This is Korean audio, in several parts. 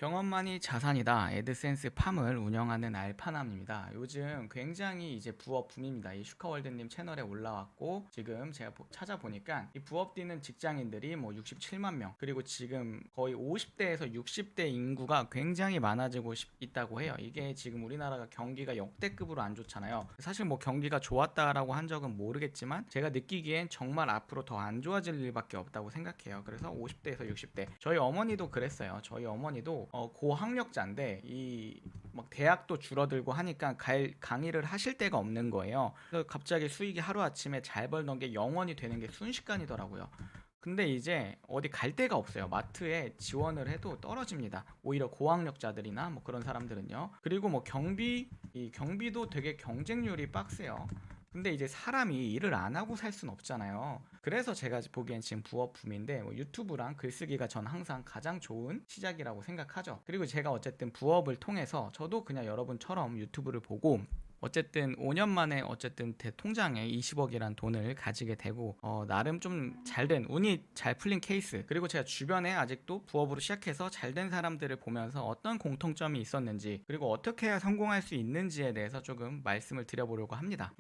경험만이 자산이다. 애드센스 팜을 운영하는 알파남입니다. 요즘 굉장히 이제 부업 붐입니다. 이 슈카월드님 채널에 올라왔고, 지금 제가 찾아보니까 이 부업 뛰는 직장인들이 뭐 67만 명, 그리고 지금 거의 50대에서 60대 인구가 굉장히 많아지고 있다고 해요. 이게 지금 우리나라가 경기가 역대급으로 안 좋잖아요. 사실 뭐 경기가 좋았다라고 한 적은 모르겠지만, 제가 느끼기엔 정말 앞으로 더 안 좋아질 일밖에 없다고 생각해요. 그래서 50대에서 60대. 저희 어머니도 그랬어요. 저희 어머니도 고학력자인데 이 막 대학도 줄어들고 하니까 강의를 하실 데가 없는 거예요. 그래서 갑자기 수익이 하루아침에 잘 벌던 게 영원이 되는 게 순식간이더라고요. 근데 이제 어디 갈 데가 없어요. 마트에 지원을 해도 떨어집니다. 오히려 고학력자들이나 뭐 그런 사람들은요. 그리고 뭐 이 경비도 되게 경쟁률이 빡세요. 근데 이제 사람이 일을 안 하고 살 순 없잖아요. 그래서 제가 보기엔 지금 부업 붐인데, 뭐 유튜브랑 글쓰기가 전 항상 가장 좋은 시작이라고 생각하죠. 그리고 제가 어쨌든 부업을 통해서 저도 그냥 여러분처럼 유튜브를 보고 어쨌든 5년 만에 어쨌든 대 통장에 20억이란 돈을 가지게 되고, 나름 좀 잘된 운이 잘 풀린 케이스, 그리고 제가 주변에 아직도 부업으로 시작해서 잘된 사람들을 보면서 어떤 공통점이 있었는지, 그리고 어떻게 해야 성공할 수 있는지에 대해서 조금 말씀을 드려보려고 합니다.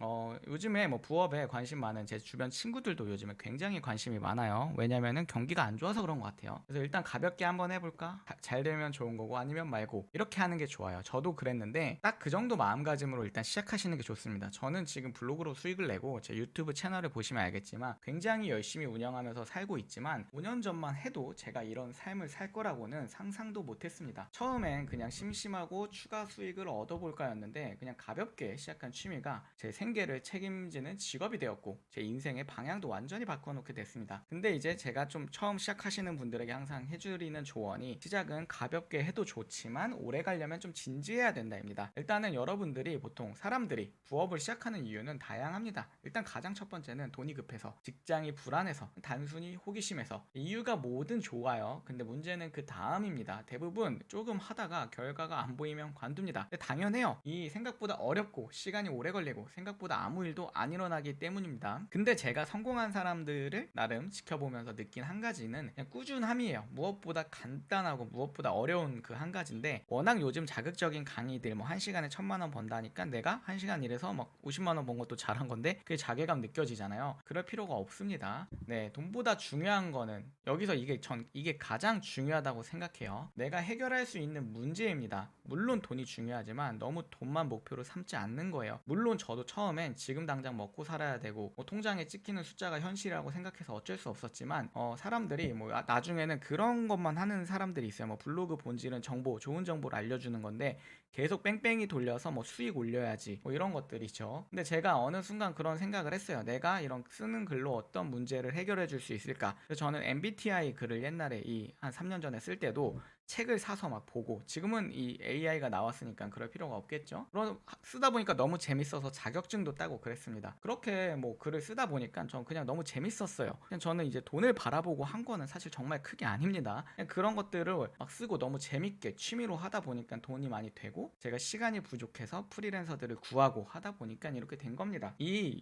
요즘에 뭐 부업에 관심 많은 제 주변 친구들도 요즘에 굉장히 관심이 많아요. 왜냐면은 경기가 안 좋아서 그런 것 같아요. 그래서 일단 가볍게 한번 해볼까? 잘 되면 좋은 거고 아니면 말고 이렇게 하는 게 좋아요. 저도 그랬는데 딱 그 정도 마음가짐으로 일단 시작하시는 게 좋습니다. 저는 지금 블로그로 수익을 내고 제 유튜브 채널을 보시면 알겠지만 굉장히 열심히 운영하면서 살고 있지만, 5년 전만 해도 제가 이런 삶을 살 거라고는 상상도 못했습니다. 처음엔 그냥 심심하고 추가 수익을 얻어볼까였는데, 그냥 가볍게 시작한 취미가 제 생계를 책임지는 직업이 되었고 제 인생의 방향도 완전히 바꿔놓게 됐습니다. 근데 이제 제가 좀 처음 시작하시는 분들에게 항상 해드리는 조언이, 시작은 가볍게 해도 좋지만 오래 가려면 좀 진지해야 된다입니다. 일단은 여러분들이 보통 사람들이 부업을 시작하는 이유는 다양합니다. 일단 가장 첫 번째는 돈이 급해서, 직장이 불안해서, 단순히 호기심에서. 이유가 뭐든 좋아요. 근데 문제는 그 다음입니다. 대부분 조금 하다가 결과가 안 보이면 관둡니다. 근데 당연해요. 이 생각보다 어렵고 시간이 오래 걸리고 생각보다 아무 일도 안 일어나기 때문입니다. 근데 제가 성공한 사람들을 나름 지켜보면서 느낀 한 가지는 그냥 꾸준함이에요. 무엇보다 간단하고 무엇보다 어려운 그 한 가지인데, 워낙 요즘 자극적인 강의들 뭐 1시간에 1,000만 원 번다니까 내가 1시간 일해서 막 50만 원 번 것도 잘한 건데 그게 자괴감 느껴지잖아요. 그럴 필요가 없습니다. 네, 돈보다 중요한 거는 여기서 이게 가장 중요하다고 생각해요. 내가 해결할 수 있는 문제입니다. 물론 돈이 중요하지만 너무 돈만 목표로 삼지 않는 거예요. 물론 저도 처음엔 지금 당장 먹고 살아야 되고 뭐 통장에 찍히는 숫자가 현실이라고 생각해서 어쩔 수 없었지만, 사람들이 뭐 나중에는 그런 것만 하는 사람들이 있어요. 뭐 블로그 본질은 좋은 정보를 알려주는 건데 계속 뺑뺑이 돌려서 뭐 수익 올려야지 뭐 이런 것들이죠. 근데 제가 어느 순간 그런 생각을 했어요. 내가 이런 쓰는 글로 어떤 문제를 해결해 줄 수 있을까? 그래서 저는 MBTI 글을 옛날에 한 3년 전에 쓸 때도 책을 사서 막 보고, 지금은 이 AI가 나왔으니까 그럴 필요가 없겠죠. 그럼 쓰다 보니까 너무 재밌어서 자격증도 따고 그랬습니다. 그렇게 뭐 글을 쓰다 보니까 전 그냥 너무 재밌었어요. 그냥 저는 이제 돈을 바라보고 한 거는 사실 정말 크게 아닙니다. 그냥 그런 것들을 막 쓰고 너무 재밌게 취미로 하다 보니까 돈이 많이 되고, 제가 시간이 부족해서 프리랜서들을 구하고 하다 보니까 이렇게 된 겁니다.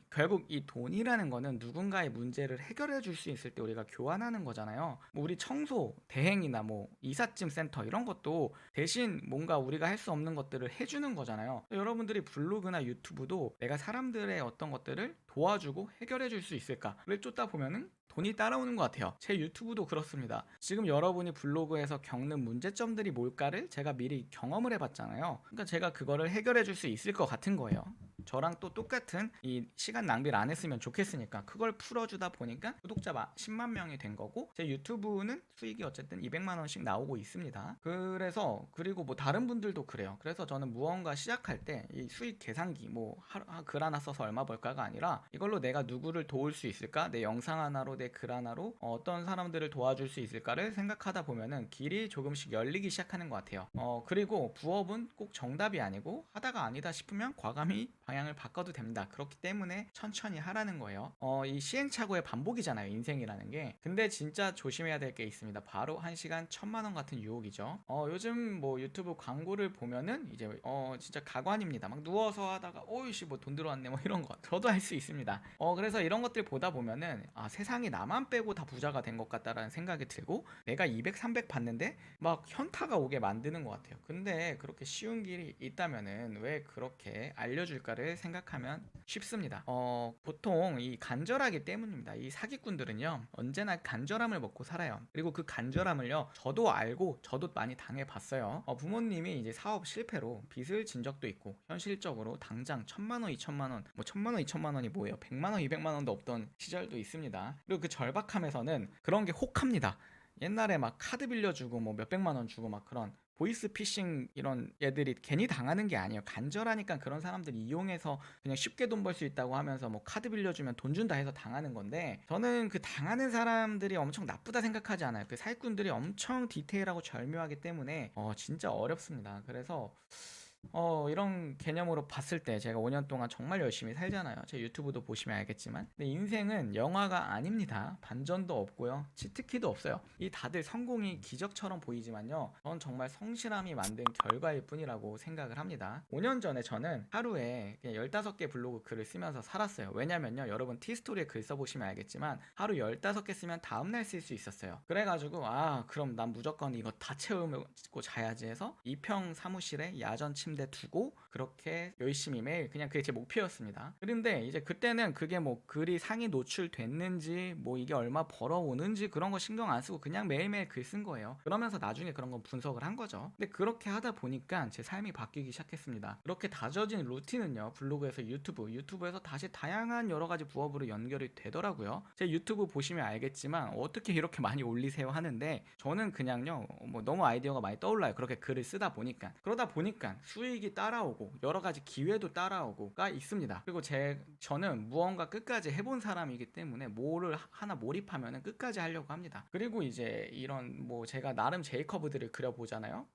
결국 이 돈이라는 거는 누군가의 문제를 해결해 줄 수 있을 때 우리가 교환하는 거잖아요. 뭐 우리 청소, 대행이나 뭐 이삿짐 센터 이런 것도 대신 뭔가 우리가 할 수 없는 것들을 해주는 거잖아요. 여러분들이 블로그나 유튜브도 내가 사람들의 어떤 것들을 도와주고 해결해 줄 수 있을까를 쫓다 보면은 돈이 따라오는 것 같아요. 제 유튜브도 그렇습니다. 지금 여러분이 블로그에서 겪는 문제점들이 뭘까를 제가 미리 경험을 해봤잖아요. 그러니까 제가 그거를 해결해 줄 수 있을 것 같은 거예요. 저랑 또 똑같은 이 시간 낭비를 안 했으면 좋겠으니까 그걸 풀어주다 보니까 구독자 10만 명이 된 거고, 제 유튜브는 수익이 어쨌든 200만 원씩 나오고 있습니다. 그리고 뭐 다른 분들도 그래요. 그래서 저는 무언가 시작할 때 이 수익 계산기 뭐 글 하나 써서 얼마 벌까가 아니라, 이걸로 내가 누구를 도울 수 있을까? 내 영상 하나로, 내 글 하나로 어떤 사람들을 도와줄 수 있을까를 생각하다 보면은 길이 조금씩 열리기 시작하는 것 같아요. 그리고 부업은 꼭 정답이 아니고, 하다가 아니다 싶으면 과감히 방향 방향을 바꿔도 됩니다. 그렇기 때문에 천천히 하라는 거예요. 이 시행착오의 반복이잖아요, 인생이라는 게. 근데 진짜 조심해야 될 게 있습니다. 바로 1시간 1,000만 원 같은 유혹이죠. 요즘 뭐 유튜브 광고를 보면은 이제 진짜 가관입니다. 막 누워서 하다가 오이씨 뭐 돈 들어왔네 뭐 이런 거 저도 할 수 있습니다. 그래서 이런 것들 보다 보면은 세상이 나만 빼고 다 부자가 된 것 같다라는 생각이 들고, 내가 200, 300 받는데 막 현타가 오게 만드는 것 같아요. 근데 그렇게 쉬운 길이 있다면은 왜 그렇게 알려줄까를 생각하면 쉽습니다. 보통 이 간절하기 때문입니다. 이 사기꾼들은요, 언제나 간절함을 먹고 살아요. 그리고 그 간절함을요, 저도 알고 저도 많이 당해봤어요. 부모님이 이제 사업 실패로 빚을 진 적도 있고, 현실적으로 당장 1,000만 원, 2,000만 원, 뭐 1,000만 원, 2,000만 원이 뭐예요? 100만 원, 200만 원도 없던 시절도 있습니다. 그리고 그 절박함에서는 그런 게 혹합니다. 옛날에 막 카드 빌려주고 뭐 몇백만 원 주고 막 그런 보이스 피싱 이런 애들이 괜히 당하는 게 아니에요. 간절하니까 그런 사람들이 이용해서 그냥 쉽게 돈 벌 수 있다고 하면서 뭐 카드 빌려주면 돈 준다 해서 당하는 건데, 저는 그 당하는 사람들이 엄청 나쁘다 생각하지 않아요. 그 사기꾼들이 엄청 디테일하고 절묘하기 때문에 진짜 어렵습니다. 그래서 이런 개념으로 봤을 때 제가 5년 동안 정말 열심히 살잖아요. 제 유튜브도 보시면 알겠지만. 근데 인생은 영화가 아닙니다. 반전도 없고요. 치트키도 없어요. 이 다들 성공이 기적처럼 보이지만요, 전 정말 성실함이 만든 결과일 뿐이라고 생각을 합니다. 5년 전에 저는 하루에 그냥 15개 블로그 글을 쓰면서 살았어요. 왜냐면요, 여러분 티스토리에 글 써보시면 알겠지만 하루 15개 쓰면 다음날 쓸 수 있었어요. 그래가지고 그럼 난 무조건 이거 다 채우고 자야지 해서 2평 사무실에 야전 침대 두고 그렇게 열심히 매일, 그냥 그게 제 목표였습니다. 그런데 이제 그때는 그게 뭐 글이 상위 노출됐는지 뭐 이게 얼마 벌어오는지 그런 거 신경 안 쓰고 그냥 매일매일 글 쓴 거예요. 그러면서 나중에 그런 건 분석을 한 거죠. 근데 그렇게 하다 보니까 제 삶이 바뀌기 시작했습니다. 이렇게 다져진 루틴은요, 블로그에서 유튜브에서 다시 다양한 여러 가지 부업으로 연결이 되더라고요. 제 유튜브 보시면 알겠지만 어떻게 이렇게 많이 올리세요 하는데, 저는 그냥요, 뭐 너무 아이디어가 많이 떠올라요. 그렇게 글을 쓰다 보니까. 그러다 보니까 수익이 따라오고 여러 가지 기회도 따라오고가 있습니다. 그리고 저는 무언가 끝까지 해본 사람이기 때문에 뭐를 하나 몰입하면 끝까지 하려고 합니다. 그리고 이제 이런 뭐 제가 나름 제이커브들을 그려보잖아요.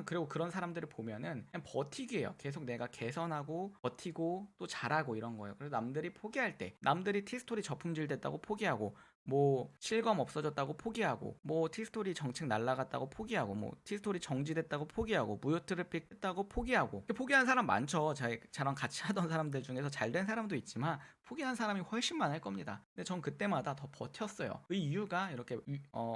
그리고 그런 사람들을 보면은 그냥 버티기예요. 계속 내가 개선하고 버티고 또 잘하고 이런 거예요. 그래서 남들이 포기할 때, 남들이 티스토리 저품질 됐다고 포기하고, 뭐 실검 없어졌다고 포기하고, 뭐 티스토리 정책 날라갔다고 포기하고, 뭐 티스토리 정지됐다고 포기하고, 무료 트래픽 됐다고 포기하고, 포기한 사람 많죠. 저랑 같이 하던 사람들 중에서 잘된 사람도 있지만 포기한 사람이 훨씬 많을 겁니다. 근데 전 그때마다 더 버텼어요. 그 이유가 이렇게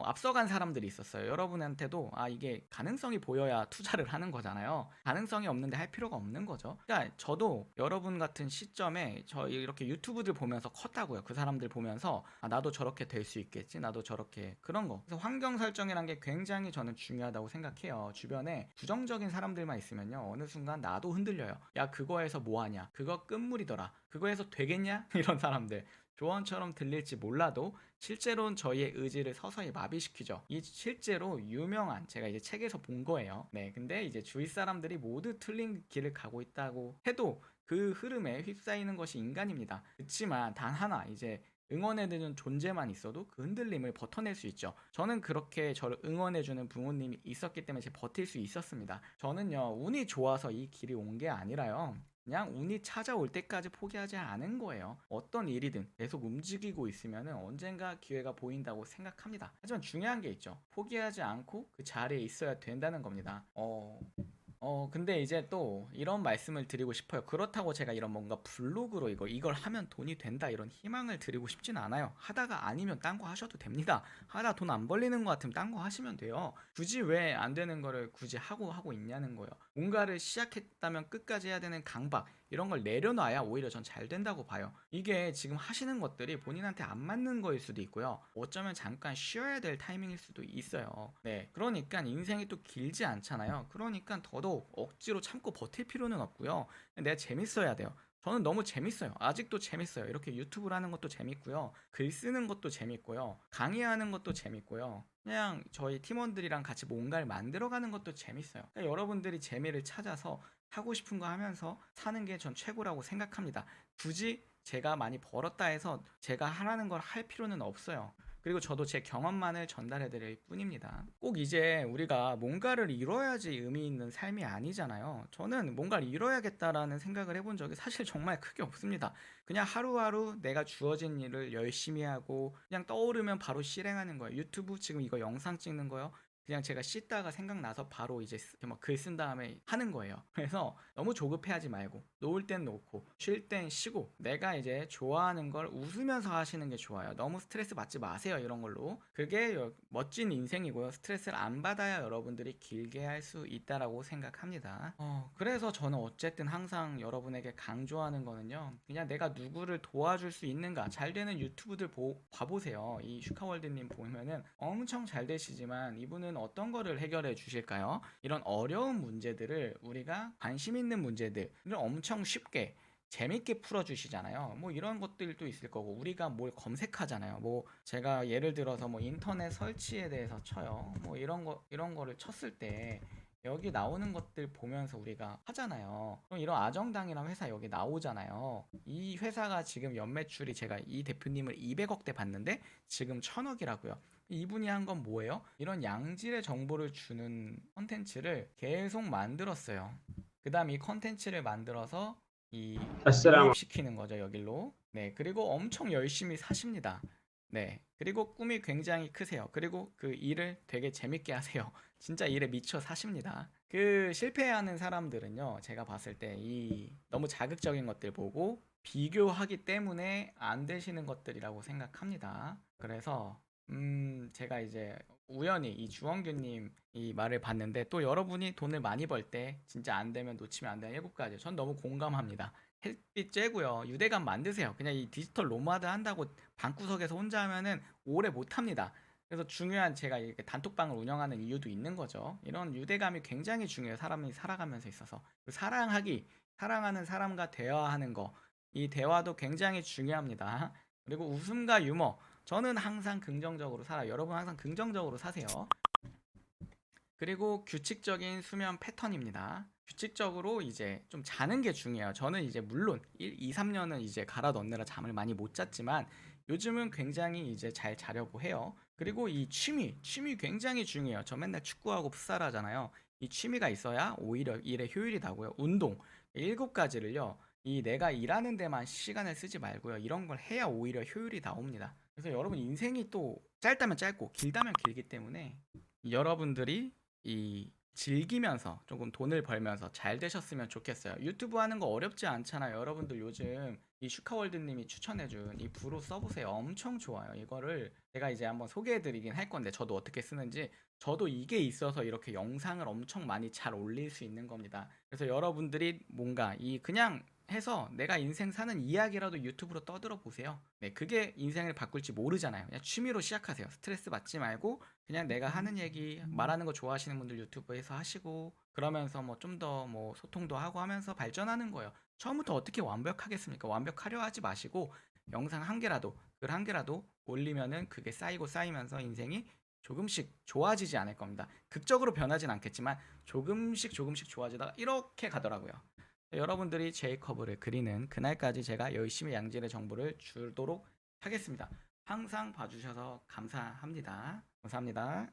앞서간 사람들이 있었어요. 여러분한테도 이게 가능성이 보여야 투자를 하는 거잖아요. 가능성이 없는데 할 필요가 없는 거죠. 그러니까 저도 여러분 같은 시점에 저 이렇게 유튜브들 보면서 컸다고요. 그 사람들 보면서 나도 저렇게 될 수 있겠지, 나도 저렇게, 그런 거. 그래서 환경 설정이란 게 굉장히 저는 중요하다고 생각해요. 주변에 부정적인 사람들만 있으면요, 어느 순간 나도 흔들려요. 야, 그거에서 뭐하냐, 그거 끝물이더라, 그거에서 되겠냐 이런 사람들, 조언처럼 들릴지 몰라도 실제로는 저희의 의지를 서서히 마비시키죠. 이 실제로 유명한, 제가 이제 책에서 본 거예요. 네, 근데 이제 주위 사람들이 모두 틀린 길을 가고 있다고 해도 그 흐름에 휩싸이는 것이 인간입니다. 그렇지만 단 하나, 이제 응원해주는 존재만 있어도 그 흔들림을 버텨낼 수 있죠. 저는 그렇게 저를 응원해주는 부모님이 있었기 때문에 제가 버틸 수 있었습니다. 저는요, 운이 좋아서 이 길이 온 게 아니라요, 그냥 운이 찾아올 때까지 포기하지 않은 거예요. 어떤 일이든 계속 움직이고 있으면 언젠가 기회가 보인다고 생각합니다. 하지만 중요한 게 있죠. 포기하지 않고 그 자리에 있어야 된다는 겁니다. 근데 이제 또 이런 말씀을 드리고 싶어요. 그렇다고 제가 이런 뭔가 블로그로 이걸 하면 돈이 된다 이런 희망을 드리고 싶진 않아요. 하다가 아니면 딴 거 하셔도 됩니다. 하다 돈 안 벌리는 것 같으면 딴 거 하시면 돼요. 굳이 왜 안 되는 거를 굳이 하고 있냐는 거예요. 뭔가를 시작했다면 끝까지 해야 되는 강박, 이런 걸 내려놔야 오히려 전 잘 된다고 봐요. 이게 지금 하시는 것들이 본인한테 안 맞는 거일 수도 있고요. 어쩌면 잠깐 쉬어야 될 타이밍일 수도 있어요. 네, 그러니까 인생이 또 길지 않잖아요. 그러니까 더더욱 억지로 참고 버틸 필요는 없고요. 내가 재밌어야 돼요. 저는 너무 재밌어요. 아직도 재밌어요. 이렇게 유튜브를 하는 것도 재밌고요. 글 쓰는 것도 재밌고요. 강의하는 것도 재밌고요. 그냥 저희 팀원들이랑 같이 뭔가를 만들어가는 것도 재밌어요. 그러니까 여러분들이 재미를 찾아서 하고 싶은 거 하면서 사는 게 전 최고라고 생각합니다. 굳이 제가 많이 벌었다 해서 제가 하라는 걸 할 필요는 없어요. 그리고 저도 제 경험만을 전달해 드릴 뿐입니다. 꼭 이제 우리가 뭔가를 이뤄야지 의미 있는 삶이 아니잖아요. 저는 뭔가를 이뤄야겠다라는 생각을 해본 적이 사실 정말 크게 없습니다. 그냥 하루하루 내가 주어진 일을 열심히 하고 그냥 떠오르면 바로 실행하는 거예요. 유튜브 지금 이거 영상 찍는 거요. 그냥 제가 씻다가 생각나서 바로 이제 글 쓴 다음에 하는 거예요. 그래서 너무 조급해하지 말고 놓을 땐 놓고 쉴 땐 쉬고 내가 이제 좋아하는 걸 웃으면서 하시는 게 좋아요. 너무 스트레스 받지 마세요. 이런 걸로. 그게 멋진 인생이고요. 스트레스를 안 받아야 여러분들이 길게 할 수 있다라고 생각합니다. 그래서 저는 어쨌든 항상 여러분에게 강조하는 거는요. 그냥 내가 누구를 도와줄 수 있는가. 잘 되는 유튜브들 봐보세요. 이 슈카월드님 보면은 엄청 잘 되시지만 이분은 어떤 거를 해결해 주실까요? 이런 어려운 문제들을 우리가 관심 있는 문제들을 엄청 쉽게 재밌게 풀어주시잖아요. 뭐 이런 것들도 있을 거고 우리가 뭘 검색하잖아요. 뭐 제가 예를 들어서 뭐 인터넷 설치에 대해서 쳐요. 뭐 이런 거를 쳤을 때 여기 나오는 것들 보면서 우리가 하잖아요. 그럼 이런 아정당이라는 회사 여기 나오잖아요. 이 회사가 지금 연매출이 제가 이 대표님을 200억대 봤는데 지금 1000억이라고요. 이분이 한 건 뭐예요? 이런 양질의 정보를 주는 컨텐츠를 계속 만들었어요. 그 다음 이 컨텐츠를 만들어서 이 السلام 유입시키는 거죠, 여길로. 네, 그리고 엄청 열심히 사십니다. 네, 그리고 꿈이 굉장히 크세요. 그리고 그 일을 되게 재밌게 하세요. 진짜 일에 미쳐 사십니다. 그 실패하는 사람들은요, 제가 봤을 때 이 너무 자극적인 것들 보고 비교하기 때문에 안 되시는 것들이라고 생각합니다. 그래서 제가 이제 우연히 이 주원규님 이 말을 봤는데 또 여러분이 돈을 많이 벌 때 진짜 안 되면 놓치면 안 되는 7가지. 전 너무 공감합니다. 햇빛 쬐고요. 유대감 만드세요. 그냥 이 디지털 노마드 한다고 방구석에서 혼자 하면은 오래 못 합니다. 그래서 중요한 제가 이렇게 단톡방을 운영하는 이유도 있는 거죠. 이런 유대감이 굉장히 중요해요. 사람이 살아가면서 있어서. 사랑하는 사람과 대화하는 거. 이 대화도 굉장히 중요합니다. 그리고 웃음과 유머. 저는 항상 긍정적으로 살아요. 여러분 항상 긍정적으로 사세요. 그리고 규칙적인 수면 패턴입니다. 규칙적으로 이제 좀 자는 게 중요해요. 저는 이제 물론 1, 2, 3년은 이제 갈아 넣느라 잠을 많이 못 잤지만 요즘은 굉장히 이제 잘 자려고 해요. 그리고 이 취미 굉장히 중요해요. 저 맨날 축구하고 풋살 하잖아요. 이 취미가 있어야 오히려 일에 효율이 나고요. 운동 7가지를요. 이 내가 일하는 데만 시간을 쓰지 말고요. 이런 걸 해야 오히려 효율이 나옵니다. 그래서 여러분 인생이 또 짧다면 짧고 길다면 길기 때문에 여러분들이 이 즐기면서 조금 돈을 벌면서 잘 되셨으면 좋겠어요. 유튜브 하는 거 어렵지 않잖아요. 여러분들 요즘 이 슈카월드님이 추천해준 이 브로 써보세요. 엄청 좋아요. 이거를 제가 이제 한번 소개해드리긴 할 건데 저도 어떻게 쓰는지 저도 이게 있어서 이렇게 영상을 엄청 많이 잘 올릴 수 있는 겁니다. 그래서 여러분들이 뭔가 이 그냥 해서 내가 인생 사는 이야기라도 유튜브로 떠들어 보세요. 네, 그게 인생을 바꿀지 모르잖아요. 그냥 취미로 시작하세요. 스트레스 받지 말고 그냥 내가 하는 얘기 말하는 거 좋아하시는 분들 유튜브에서 하시고 그러면서 뭐 좀 더 뭐 소통도 하고 하면서 발전하는 거예요. 처음부터 어떻게 완벽하겠습니까? 완벽하려 하지 마시고 영상 한 개라도 글 한 개라도 올리면은 그게 쌓이고 쌓이면서 인생이 조금씩 좋아지지 않을 겁니다. 극적으로 변하진 않겠지만 조금씩 조금씩 좋아지다가 이렇게 가더라고요. 여러분들이 제이커브를 그리는 그날까지 제가 열심히 양질의 정보를 주도록 하겠습니다. 항상 봐주셔서 감사합니다. 감사합니다.